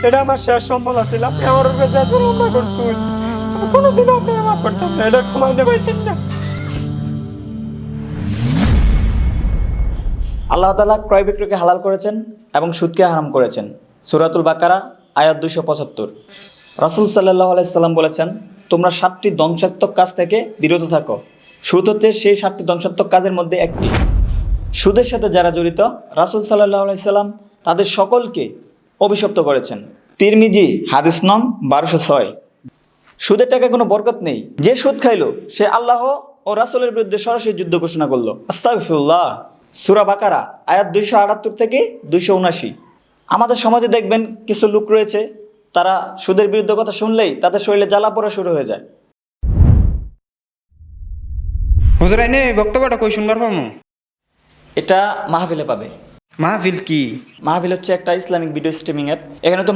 এটা আমার শেষ সম্বল আছিল। আপনি আমার কাছে জুলুম করছেন, আমি কোনোদিন আপনার মাফ করতাম না। এটা ক্ষমা নেবেন না। আল্লাহ তাআলা ক্রয় বিক্রয়কে হালাল করেছেন এবং সুদকে হারাম করেছেন। সূরাতুল বাকারা আয়াত 275। রাসূল সাল্লাল্লাহু আলাইহি সাল্লাম বলেছেন, তোমরা 7টি ধ্বংসাত্মক কাজ থেকে বিরত থাকো। সুদ হচ্ছে সেই 7টি ধ্বংসাত্মক কাজের মধ্যে একটি। সুদের সাথে যারা জড়িত, রাসূল সাল্লাল্লাহু আলাইহি সাল্লাম তাদের সকলকে অভিশপ্ত করেছেন। তিরমিজি হাদিস নং 1206। সুদের টাকায় কোনো বরকত নেই। যে সুদ খাইলো সে আল্লাহ ও রাসূলের বিরুদ্ধে সরাসরি যুদ্ধ ঘোষণা করলো। আস্তাগফিরুল্লাহ। সূরা বাকারা আয়াত 278 থেকে 279। আমাদের সমাজে দেখবেন কিছু লোক রয়েছে, তারা সুদের বিরুদ্ধে কথা শুনলেই তাদের শরীরে জ্বালা পড়া শুরু হয়ে যায়। হুজুর আইনে বক্তব্যটা কই শুনবার পামু? এটা মাহফিলে পাবে। মাহফিল কি? মাহফিল হচ্ছে একটা ইসলামিক ভিডিও স্ট্রিমিং অ্যাপ। এখানে তো